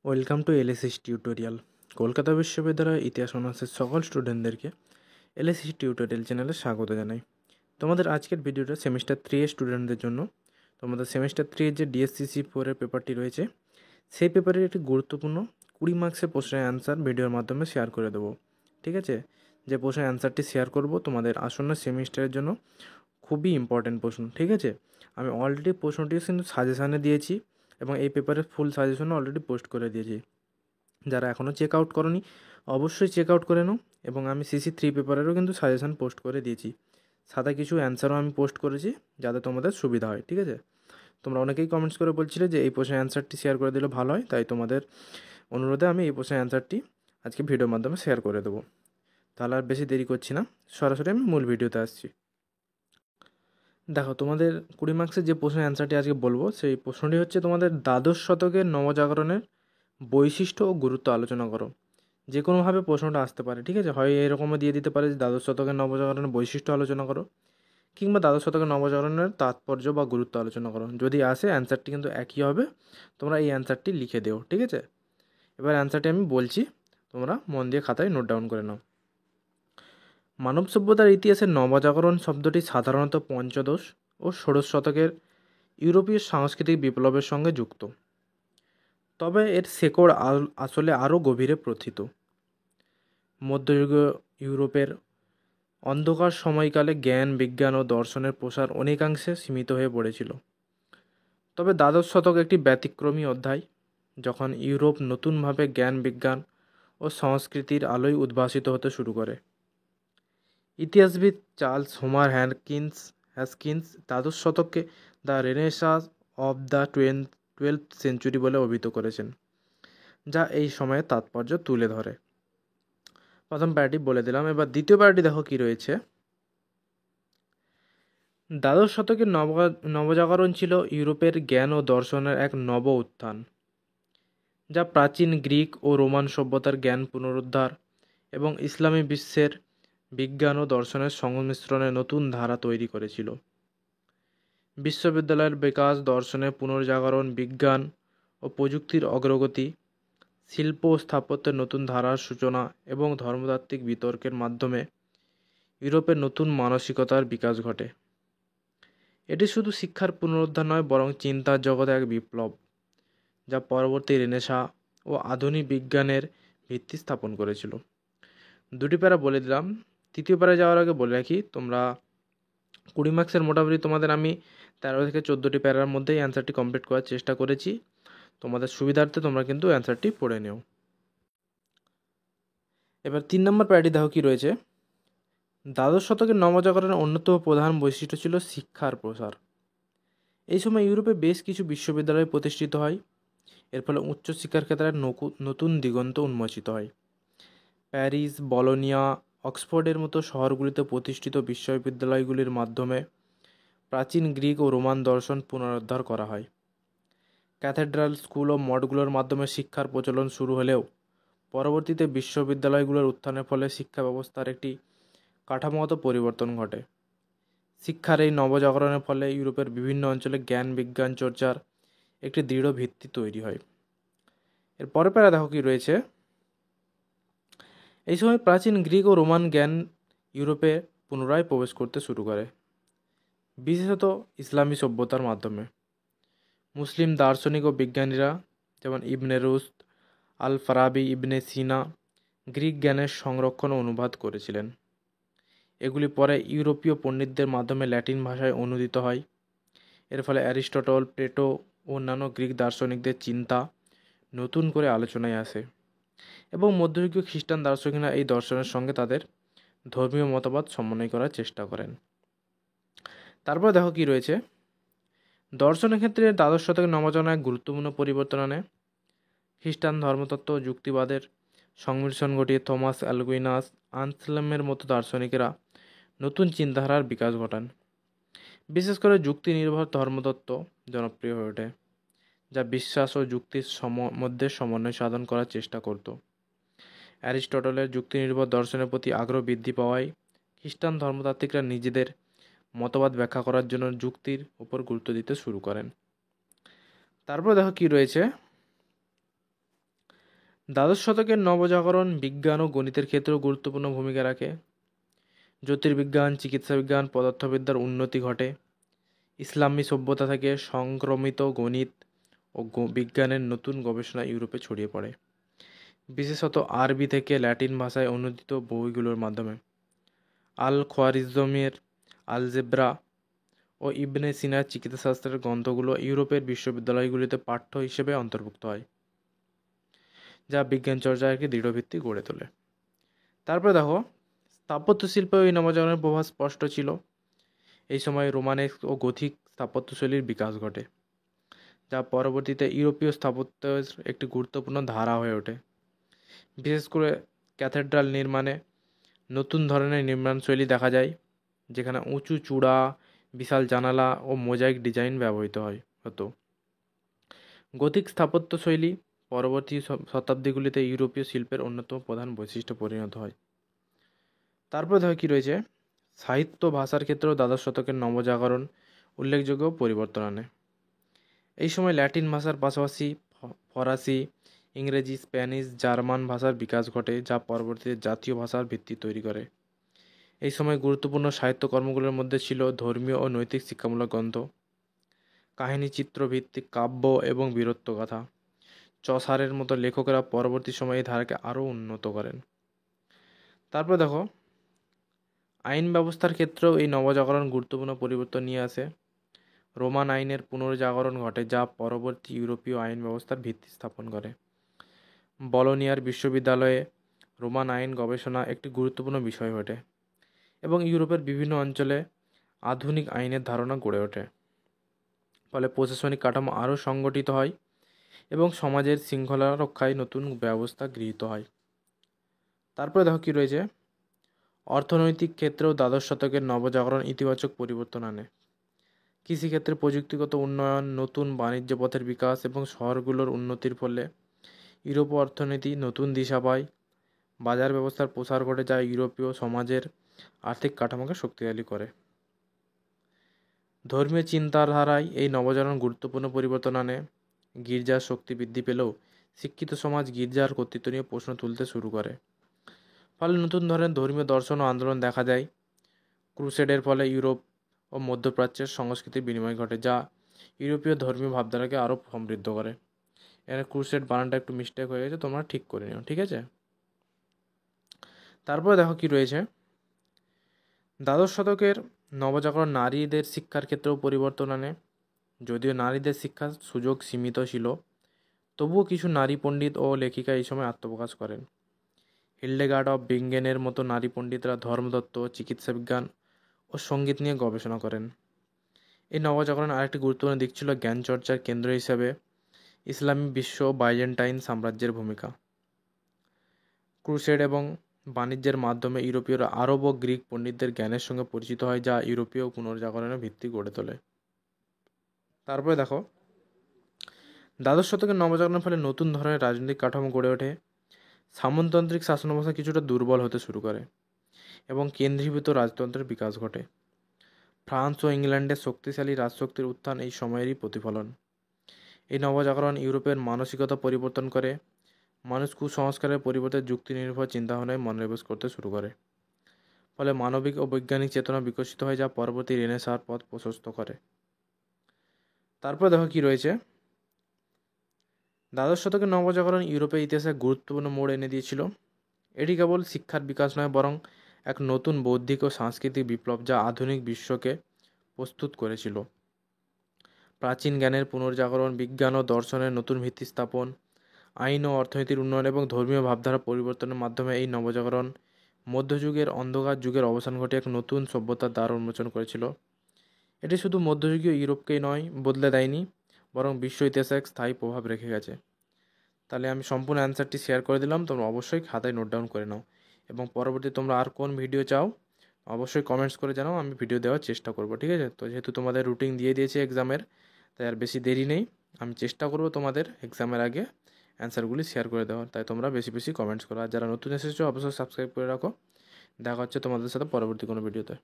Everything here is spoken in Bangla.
Welcome to LSS tutorial. Kolkata বিশ্ববিদ্যালয়ের ইতিহাস অনার্সের সকল স্টুডেন্টদেরকে এলএসএস টিউটোরিয়াল চ্যানেলে স্বাগত জানাই। তোমাদের আজকের ভিডিওটা সেমিস্টার 3 এর স্টুডেন্টদের জন্য। তোমাদের সেমিস্টার 3 এর যে ডিএসসিসি 4 এর পেপারটি রয়েছে, সেই পেপারের একটি গুরুত্বপূর্ণ 20 মার্কসের প্রশ্নের অ্যান্সার ভিডিওর মাধ্যমে শেয়ার করে দেবো। ঠিক আছে? যে প্রশ্নের অ্যান্সারটি শেয়ার করব তোমাদের আসন্ন সেমিস্টারের জন্য খুবই ইম্পর্ট্যান্ট প্রশ্ন। ঠিক আছে? আমি অলরেডি প্রশ্নটি কিন্তু সাজেশানে দিয়েছি এবং এই পেপারের ফুল সাজেশনও অলরেডি পোস্ট করে দিয়েছি। যারা এখনও চেক আউট করনি অবশ্যই চেক আউট করে নাও। এবং আমি CC3 পেপারেরও কিন্তু সাজেশান পোস্ট করে দিয়েছি, সাদা কিছু অ্যান্সারও আমি পোস্ট করেছি যাতে তোমাদের সুবিধা হয়। ঠিক আছে? তোমরা অনেকেই কমেন্টস করে বলছিলে যে এই প্রশ্নের অ্যান্সারটি শেয়ার করে দিলে ভালো হয়, তাই তোমাদের অনুরোধে আমি এই প্রশ্নের অ্যান্সারটি আজকে ভিডিওর মাধ্যমে শেয়ার করে দেবো। তাহলে আর বেশি দেরি করছি না, সরাসরি আমি মূল ভিডিওতে আসছি। দেখো, তোমাদের 20 মার্কসের যে প্রশ্নের অ্যান্সারটি আজকে বলবো, সেই প্রশ্নটি হচ্ছে তোমাদের দ্বাদশ শতকের নবজাগরণের বৈশিষ্ট্য ও গুরুত্ব আলোচনা করো। যে কোনোভাবে প্রশ্নটা আসতে পারে। ঠিক আছে? হয় এরকমও দিয়ে দিতে পারে যে দ্বাদশ শতকের নবজাগরণের বৈশিষ্ট্য আলোচনা করো, কিংবা দ্বাদশ শতকের নবজাগরণের তাৎপর্য বা গুরুত্ব আলোচনা করো। যদি আসে অ্যান্সারটি কিন্তু একই হবে, তোমরা এই অ্যান্সারটি লিখে দিও। ঠিক আছে? এবার অ্যান্সারটি আমি বলছি, তোমরা মন দিয়ে খাতায় নোট ডাউন করে নাও। মানব সভ্যতার ইতিহাসের নবজাগরণ শব্দটি সাধারণত পঞ্চদশ ও ষোড়শ শতকের ইউরোপীয় সাংস্কৃতিক বিপ্লবের সঙ্গে যুক্ত, তবে এর শেকড় আসলে আরও গভীরে প্রথিত। মধ্যযুগীয় ইউরোপের অন্ধকার সময়কালে জ্ঞান, বিজ্ঞান ও দর্শনের প্রসার অনেকাংশে সীমিত হয়ে পড়েছিল। তবে দ্বাদশ শতক একটি ব্যতিক্রমী অধ্যায়, যখন ইউরোপ নতুনভাবে জ্ঞান, বিজ্ঞান ও সংস্কৃতির আলোয় উদ্ভাসিত হতে শুরু করে। ইতিহাসবিদ চার্লস হোমার হ্যাস্কিন্স দ্বাদশ শতককে the renaissance of the 12th century বলে অভিহিত করেছেন, যা এই সময়ের তাৎপর্য তুলে ধরে। প্রথম প্যারাটি বলে দিলাম, এবার দ্বিতীয় প্যারাটি দেখো কি রয়েছে। দ্বাদশ শতকের নবজাগরণ ছিল ইউরোপের জ্ঞান ও দর্শনের এক নব উত্থান, যা প্রাচীন গ্রিক ও রোমান সভ্যতার জ্ঞান পুনরুদ্ধার এবং ইসলামী বিশ্বের বিজ্ঞান ও দর্শনের সংমিশ্রণে নতুন ধারা তৈরি করেছিল। বিশ্ববিদ্যালয়ের বিকাশ, দর্শনের পুনর্জাগরণ, বিজ্ঞান ও প্রযুক্তির অগ্রগতি, শিল্প ও স্থাপত্যের নতুন ধারার সূচনা এবং ধর্মতাত্ত্বিক বিতর্কের মাধ্যমে ইউরোপের নতুন মানসিকতার বিকাশ ঘটে। এটি শুধু শিক্ষার পুনরুদ্ধার নয়, বরং চিন্তার জগতে এক বিপ্লব, যা পরবর্তী রেনেসাঁ ও আধুনিক বিজ্ঞানের ভিত্তি স্থাপন করেছিল। দুটি প্যারা বলে দিলাম। তৃতীয় প্যারা যাওয়ার আগে বলে রাখি, তোমরা 20 মার্কসের মোটামুটি তোমাদের আমি 13 থেকে 14টি প্যারার মধ্যেই অ্যান্সারটি কমপ্লিট করার চেষ্টা করেছি। তোমাদের সুবিধার্থে তোমরা কিন্তু অ্যান্সারটি পড়ে নিও। এবার 3 নম্বর প্যারাটি দেখো কি রয়েছে। দ্বাদশ শতকের নবজাগরণের অন্যতম প্রধান বৈশিষ্ট্য ছিল শিক্ষার প্রসার। এই সময় ইউরোপে বেশ কিছু বিশ্ববিদ্যালয় প্রতিষ্ঠিত হয়। এর ফলে উচ্চশিক্ষার ক্ষেত্রে নতুন দিগন্ত উন্মোচিত হয়। প্যারিস, বলোনিয়া, অক্সফোর্ডের মতো শহরগুলিতে প্রতিষ্ঠিত বিশ্ববিদ্যালয়গুলির মাধ্যমে প্রাচীন গ্রিক ও রোমান দর্শন পুনরুদ্ধার করা হয়। ক্যাথেড্রাল, স্কুল ও মঠগুলোর মাধ্যমে শিক্ষার প্রচলন শুরু হলেও পরবর্তীতে বিশ্ববিদ্যালয়গুলোর উত্থানের ফলে শিক্ষা ব্যবস্থার একটি কাঠামোগত পরিবর্তন ঘটে। শিক্ষার এই নবজাগরণের ফলে ইউরোপের বিভিন্ন অঞ্চলে জ্ঞান, বিজ্ঞান চর্চার একটি দৃঢ় ভিত্তি তৈরি হয়। এর পরের প্যারা দেখো কি রয়েছে। এই সময় প্রাচীন গ্রিক ও রোমান জ্ঞান ইউরোপে পুনরায় প্রবেশ করতে শুরু করে, বিশেষত ইসলামী সভ্যতার মাধ্যমে। মুসলিম দার্শনিক ও বিজ্ঞানীরা যেমন ইবনে রুশদ, আল ফারাবি, ইবনে সিনা গ্রিক জ্ঞানের সংরক্ষণ ও অনুবাদ করেছিলেন। এগুলি পরে ইউরোপীয় পণ্ডিতদের মাধ্যমে ল্যাটিন ভাষায় অনুদিত হয়। এর ফলে অ্যারিস্টটল, প্লেটো ও অন্যান্য গ্রিক দার্শনিকদের চিন্তা নতুন করে আলোচনায় আসে এবং মধ্যযুগীয় খ্রিস্টান দার্শনিকরা এই দর্শনের সঙ্গে তাদের ধর্মীয় মতবাদ সমন্বয় করার চেষ্টা করেন। তারপর দেখো কি রয়েছে। দর্শনের ক্ষেত্রে দ্বাদশ শতকের নবজাগরণ এক গুরুত্বপূর্ণ পরিবর্তন আনে। খ্রিস্টান ধর্মতত্ত্ব ও যুক্তিবাদের সংমিশ্রণ ঘটিয়ে থমাস অ্যাকুইনাস, আনসেলমের মতো দার্শনিকেরা নতুন চিন্তাধারার বিকাশ ঘটান। বিশেষ করে যুক্তি নির্ভর ধর্মতত্ত্ব জনপ্রিয় হয়ে ওঠে, যা বিশ্বাস ও যুক্তির মধ্যে সমন্বয় সাধন করার চেষ্টা করত। অ্যারিস্টটলের যুক্তিনির্ভর দর্শনের প্রতি আগ্রহ বৃদ্ধি পাওয়ায় খ্রিস্টান ধর্মতাত্ত্বিকরা নিজেদের মতবাদ ব্যাখ্যা করার জন্য যুক্তির উপর গুরুত্ব দিতে শুরু করেন। তারপর দেখো কি রয়েছে। দ্বাদশ শতকের নবজাগরণ বিজ্ঞান ও গণিতের ক্ষেত্রেও গুরুত্বপূর্ণ ভূমিকা রাখে। জ্যোতির্বিজ্ঞান, চিকিৎসাবিজ্ঞান, পদার্থবিদ্যার উন্নতি ঘটে। ইসলামী সভ্যতা থেকে সংক্রমিত গণিত ও বিজ্ঞানের নতুন গবেষণা ইউরোপে ছড়িয়ে পড়ে, বিশেষত আরবি থেকে ল্যাটিন ভাষায় অনুদিত বইগুলোর মাধ্যমে। আল খোয়ারিজমের আলজেব্রা ও ইবনে সিনার চিকিৎসাশাস্ত্রের গ্রন্থগুলো ইউরোপের বিশ্ববিদ্যালয়গুলিতে পাঠ্য হিসেবে অন্তর্ভুক্ত হয়, যা বিজ্ঞান চর্চার একটি দৃঢ় ভিত্তি গড়ে তোলে। তারপরে দেখো, স্থাপত্য শিল্পে এই নবজাগরণের প্রভাব স্পষ্ট ছিল। এই সময় রোমানেস্ক ও গথিক স্থাপত্যশৈলীর বিকাশ ঘটে, যা পরবর্তীতে ইউরোপীয় স্থাপত্যের একটি গুরুত্বপূর্ণ ধারা হয়ে ওঠে। বিশেষ করে ক্যাথেড্রাল নির্মাণে নতুন ধরনের নির্মাণশৈলী দেখা যায়, যেখানে উঁচু চূড়া, বিশাল জানালা ও মোজাইক ডিজাইন ব্যবহৃত হতো। গথিক স্থাপত্যশৈলী পরবর্তী শতাব্দীগুলিতে ইউরোপীয় শিল্পের অন্যতম প্রধান বৈশিষ্ট্য পরিণত হয়। তারপরে দেখো কী রয়েছে, সাহিত্য ভাষার ক্ষেত্রেও দ্বাদশ শতকের নবজাগরণ উল্লেখযোগ্য পরিবর্তন আনে। এই সময় ল্যাটিন ভাষার পাশাপাশি ফরাসি, ইংরেজি, স্প্যানিশ, জার্মান ভাষার বিকাশ ঘটে, যা পরবর্তীতে জাতীয় ভাষার ভিত্তি তৈরি করে। এই সময় গুরুত্বপূর্ণ সাহিত্যকর্মগুলোর মধ্যে ছিল ধর্মীয় ও নৈতিক শিক্ষামূলক গ্রন্থ, কাহিনী চিত্র ভিত্তিক কাব্য এবং বীরত্বগাথা। চসারের মতো লেখকেরা পরবর্তী সময়ে এই ধারাকে আরও উন্নত করেন। তারপর দেখো, আইন ব্যবস্থার ক্ষেত্রেও এই নবজাগরণ গুরুত্বপূর্ণ পরিবর্তন নিয়ে আসে। রোমান আইনের পুনর্জাগরণ ঘটে, যা পরবর্তী ইউরোপীয় আইন ব্যবস্থার ভিত্তি স্থাপন করে। বলোনিয়ার বিশ্ববিদ্যালয়ে রোমান আইন গবেষণা একটি গুরুত্বপূর্ণ বিষয় ওঠে এবং ইউরোপের বিভিন্ন অঞ্চলে আধুনিক আইনের ধারণা গড়ে ওঠে। ফলে প্রশাসনিক কাঠামো আরও সংগঠিত হয় এবং সমাজের শৃঙ্খলা রক্ষায় নতুন ব্যবস্থা গৃহীত হয়। তারপরে দেখো কী রয়েছে, অর্থনৈতিক ক্ষেত্রেও দ্বাদশ শতকের নবজাগরণ ইতিবাচক পরিবর্তন আনে। কৃষিক্ষেত্রে প্রযুক্তিগত উন্নয়ন, নতুন বাণিজ্য পথের বিকাশ এবং শহরগুলোর উন্নতির ফলে ইউরোপীয় অর্থনীতি নতুন দিশা পায়। বাজার ব্যবস্থার প্রসার ঘটে, যা ইউরোপীয় সমাজের আর্থিক কাঠামোকে শক্তিশালী করে। ধর্মীয় চিন্তাধারায় এই নবজাগরণ গুরুত্বপূর্ণ পরিবর্তন আনে। গির্জার শক্তি বৃদ্ধি পেলেও শিক্ষিত সমাজ গির্জার কর্তৃত্ব নিয়ে প্রশ্ন তুলতে শুরু করে। ফলে নতুন ধরনের ধর্মীয় দর্শন ও আন্দোলন দেখা যায়। ক্রুসেডের ফলে ইউরোপ ও মধ্যপ্রাচ্যের সংস্কৃতির বিনিময় ঘটে, যা ইউরোপীয় ধর্মীয় ভাবধারাকে আরও সমৃদ্ধ করে। এখানে ক্রুসেড বানানটা একটু মিস্টেক হয়ে গেছে, তোমরা ঠিক করে নিও, ঠিক আছে। তারপরে দেখো কি রয়েছে, দ্বাদশ শতকের নবজাগরণ নারীদের শিক্ষার ক্ষেত্রেও পরিবর্তন আনে। যদিও নারীদের শিক্ষার সুযোগ সীমিত ছিল, তবুও কিছু নারী পণ্ডিত ও লেখিকা এই সময় আত্মপ্রকাশ করেন। হিল্ডেগার্ড অফ বিঙ্গেনের মতো নারী পণ্ডিতরা ধর্মতত্ত্ব, চিকিৎসাবিজ্ঞান ও সঙ্গীত নিয়ে গবেষণা করেন। এই নবজাগরণের আরেকটি গুরুত্বপূর্ণ দিক ছিল জ্ঞান চর্চার কেন্দ্র হিসেবে ইসলামী বিশ্ব ও বাইজেন্টাইন সাম্রাজ্যের ভূমিকা। ক্রুসেড এবং বাণিজ্যের মাধ্যমে ইউরোপীয়রা আরব ও গ্রিক পণ্ডিতদের জ্ঞানের সঙ্গে পরিচিত হয়, যা ইউরোপীয় পুনর্জাগরণের ভিত্তি গড়ে তোলে। তারপরে দেখো, দ্বাদশ শতকের নবজাগরণের ফলে নতুন ধরনের রাজনৈতিক কাঠামো গড়ে ওঠে। সামন্ততান্ত্রিক শাসনব্যবস্থা কিছুটা দুর্বল হতে শুরু করে এবং কেন্দ্রীভূত রাজতন্ত্রের বিকাশ ঘটে। ফ্রান্স ও ইংল্যান্ডের শক্তিশালী রাজশক্তির উত্থান এই সময়েরই প্রতিফলন। এই নবজাগরণ ইউরোপের মানসিকতা পরিবর্তন করে। মানুষ কুসংস্কারের পরিবর্তে যুক্তি নির্ভর চিন্তাভাবনায় মনোনিবেশ করতে শুরু করে। ফলে মানবিক ও বৈজ্ঞানিক চেতনা বিকশিত হয়, যা পরবর্তী রেনেসাঁর পথ প্রশস্ত করে। তারপর দেখো কি রয়েছে, দ্বাদশ শতকের নবজাগরণ ইউরোপের ইতিহাসে গুরুত্বপূর্ণ মোড় এনে দিয়েছিল। এটি কেবল শিক্ষার বিকাশ নয়, বরং এক নতুন বৌদ্ধিক ও সাংস্কৃতিক বিপ্লব, যা আধুনিক বিশ্বকে প্রস্তুত করেছিল। প্রাচীন জ্ঞানের পুনর্জাগরণ, বিজ্ঞান ও দর্শনের নতুন ভিত্তি স্থাপন, আইন ও অর্থনীতির উন্নয়ন এবং ধর্মীয় ভাবধারা পরিবর্তনের মাধ্যমে এই নবজাগরণ মধ্যযুগের অন্ধকার যুগের অবসান ঘটে এক নতুন সভ্যতার দ্বার উন্মোচন করেছিল। এটি শুধু মধ্যযুগীয় ইউরোপকেই নয় বদলে দেয়নি, বরং বিশ্ব ইতিহাসে এক স্থায়ী প্রভাব রেখে গেছে। তাহলে আমি সম্পূর্ণ অ্যান্সারটি শেয়ার করে দিলাম, তোমরা অবশ্যই খাতায় নোট ডাউন করে নাও এবং পরবর্তী তোমরা আর কোন ভিডিও চাও অবশ্যই কমেন্টস করে জানাও, আমি ভিডিও দেওয়ার চেষ্টা করব, ঠিক আছে। তো যেহেতু তোমাদের রুটিন দিয়ে দিয়েছে এক্সামের, তাই আর বেশি দেরি নেই, আমি চেষ্টা করব তোমাদের এক্সামের আগে অ্যান্সারগুলি শেয়ার করে দেওয়ার। তাই তোমরা বেশি বেশি কমেন্টস করো, আর যারা নতুন এসেছো অবশ্যই সাবস্ক্রাইব করে রাখো। দেখা হচ্ছে তোমাদের সাথে পরবর্তী কোনো ভিডিওতে।